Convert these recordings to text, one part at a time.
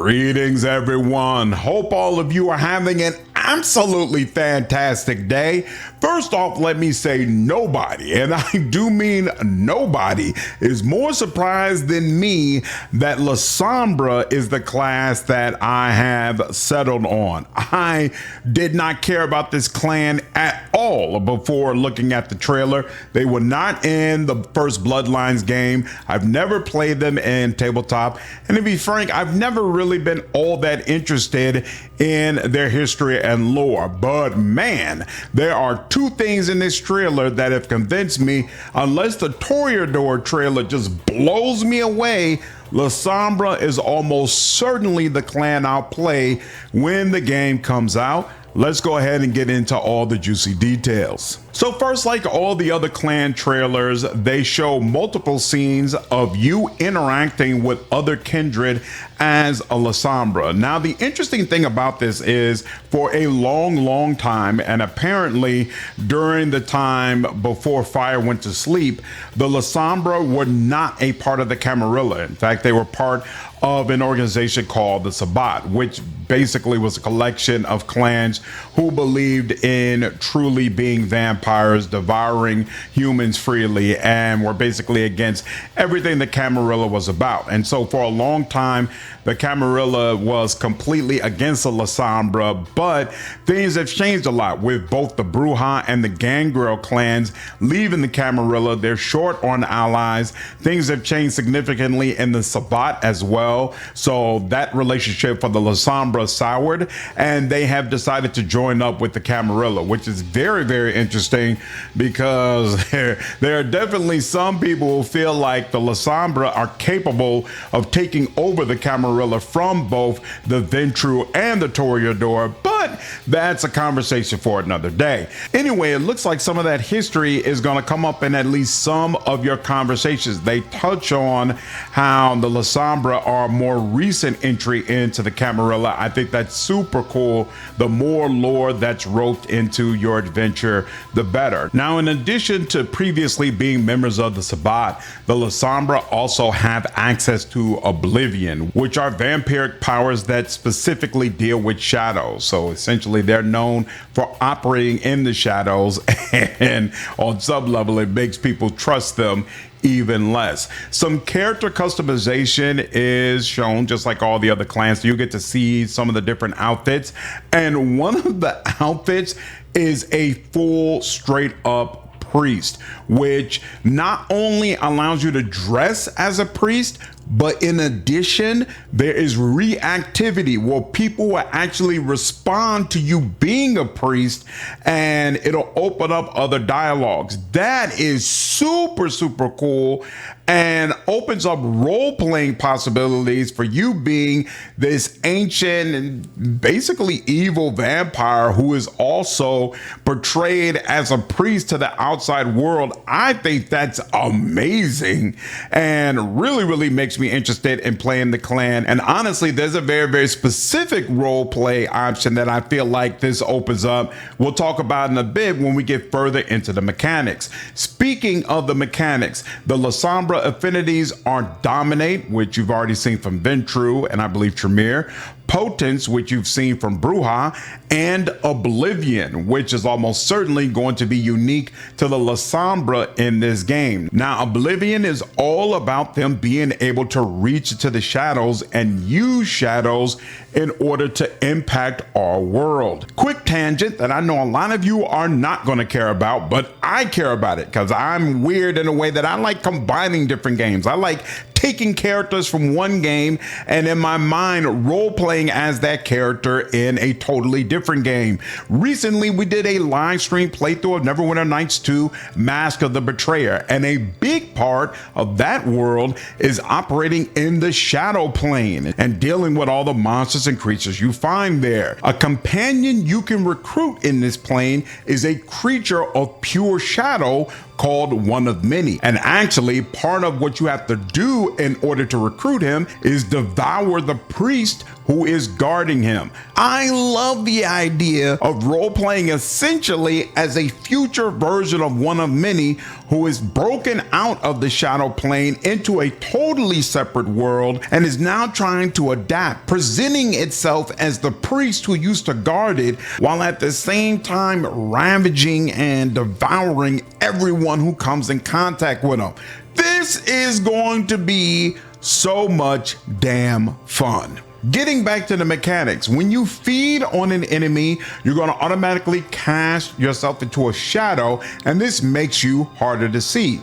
Greetings, everyone. Hope all of you are having an absolutely fantastic day. First off, let me say nobody, and I do mean nobody, is more surprised than me that Lasombra is the class that I have settled on. I did not care about this clan at all before looking at the trailer. They were not in the first Bloodlines game. I've never played them in tabletop, and to be frank, I've never really been all that interested in their history and lore. But man, there are two things in this trailer that have convinced me, unless the Toreador trailer just blows me away, Lasombra is almost certainly the clan I'll play when the game comes out. Let's go ahead and get into all the juicy details. So first, like all the other clan trailers, they show multiple scenes of you interacting with other kindred as a Lasombra. Now, the interesting thing about this is for a long time, and apparently during the time before Fire went to sleep, the Lasombra were not a part of the Camarilla. In fact, they were part of an organization called the Sabbat, which basically was a collection of clans who believed in truly being vampires, devouring humans freely, and were basically against everything the Camarilla was about. And so for a long time, the Camarilla was completely against the Lasombra, but things have changed a lot with both the Bruja and the Gangrel clans leaving the Camarilla. They're short on allies. Things have changed significantly in the Sabbat as well. So that relationship for the Lasombra soured, and they have decided to join up with the Camarilla, which is very interesting because there are definitely some people who feel like the Lasombra are capable of taking over the Camarilla from both the Ventru and the Toreador, but that's a conversation for another day. Anyway, it looks like some of that history is going to come up in at least some of your conversations. They touch on how the Lasombra are a more recent entry into the Camarilla. I think that's super cool. The more lore that's roped into your adventure, the better. Now, in addition to previously being members of the Sabbat, the Lasombra also have access to Oblivion, which are vampiric powers that specifically deal with shadows. So essentially they're known for operating in the shadows, and on some level it makes people trust them even less. Some character customization is shown just like all the other clans. So you get to see some of the different outfits, and one of the outfits is a full straight up priest, which not only allows you to dress as a priest, but in addition, there is reactivity where people will actually respond to you being a priest, and it'll open up other dialogues. That is super cool and opens up role-playing possibilities for you being this ancient and basically evil vampire who is also portrayed as a priest to the outside world. I think that's amazing and really makes me interested in playing the clan. And honestly, there's a very specific role play option that I feel like this opens up. We'll talk about in a bit when we get further into the mechanics. Speaking of the mechanics, the Lasombra affinities are Dominate, which you've already seen from Ventru and I believe Tremere, Potence, which you've seen from Bruja, and Oblivion, which is almost certainly going to be unique to the Lasombra in this game. Now, Oblivion is all about them being able to reach into the shadows and use shadows in order to impact our world. Quick tangent that I know a lot of you are not going to care about, but I care about it because I'm weird in a way that I like combining different games. I like taking characters from one game and in my mind role-playing as that character in a totally different game. Recently, we did a live stream playthrough of Neverwinter Nights 2 Mask of the Betrayer, and a big part of that world is operating in the shadow plane and dealing with all the monsters and creatures you find there. A companion you can recruit in this plane is a creature of pure shadow called One of Many. And actually, part of what you have to do in order to recruit him is devour the priest who is guarding him. I love the idea of role-playing essentially as a future version of One of Many who is broken out of the shadow plane into a totally separate world and is now trying to adapt, presenting itself as the priest who used to guard it, while at the same time ravaging and devouring everyone who comes in contact with him. This is going to be so much damn fun. Getting back to the mechanics, when you feed on an enemy, you're going to automatically cast yourself into a shadow, and this makes you harder to see.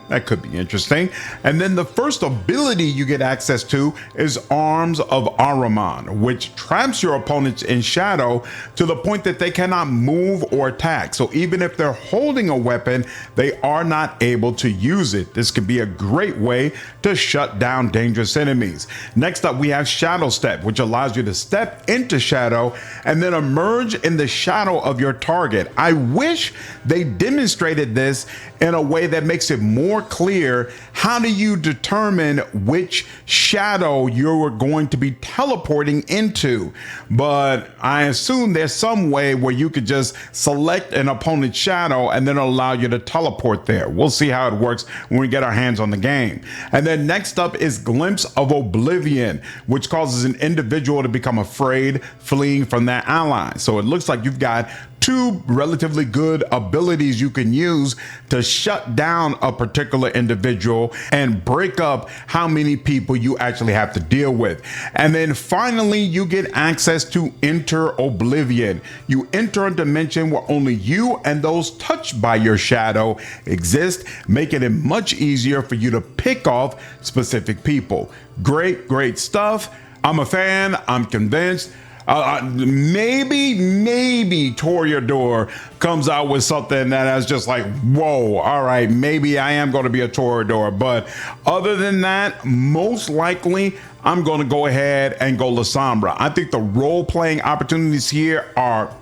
That could be interesting. And then the first ability you get access to is Arms of Ahriman, which traps your opponents in shadow to the point that they cannot move or attack. So even if they're holding a weapon, they are not able to use it. This could be a great way to shut down dangerous enemies. Next up, we have Shadow Step, which allows you to step into shadow and then emerge in the shadow of your target. I wish they demonstrated this in a way that makes it more clear. How do you determine which shadow you're going to be teleporting into? But I assume there's some way where you could just select an opponent's shadow and then allow you to teleport there. We'll see how it works when we get our hands on the game. And then next up is Glimpse of Oblivion, which causes an individual to become afraid, fleeing from their ally. So it looks like you've got two relatively good abilities you can use to shut down a particular individual and break up how many people you actually have to deal with. And then finally, you get access to Enter Oblivion. You enter a dimension where only you and those touched by your shadow exist, making it much easier for you to pick off specific people. Great, great stuff. I'm a fan. I'm convinced. Maybe Toreador comes out with something that is just like, whoa, all right, maybe I am going to be a Toreador. But other than that, most likely I'm going to go ahead and go Lasombra. I think the role-playing opportunities here are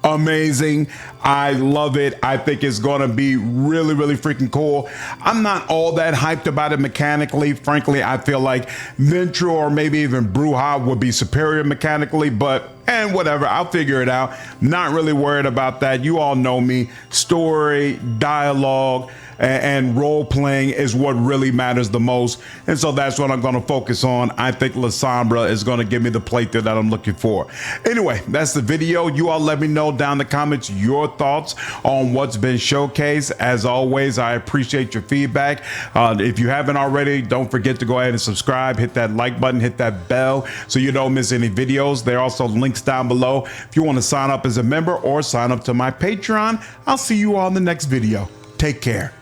amazing. I love it. I think it's going to be really, really freaking cool. I'm not all that hyped about it mechanically. Frankly, I feel like Ventrue or maybe even Bruja would be superior mechanically, but and whatever, I'll figure it out. Not really worried about that. You all know me. Story, dialogue, and role playing is what really matters the most. And so that's what I'm going to focus on. I think Lasombra is going to give me the playthrough that I'm looking for. Anyway, that's the video. You all let me know down in the comments your thoughts on what's been showcased. As always, I appreciate your feedback. If you haven't already, don't forget to go ahead and subscribe, hit that like button, hit that bell so you don't miss any videos. There are also links down below if you want to sign up as a member or sign up to my Patreon. I'll see you all in the next video. Take care.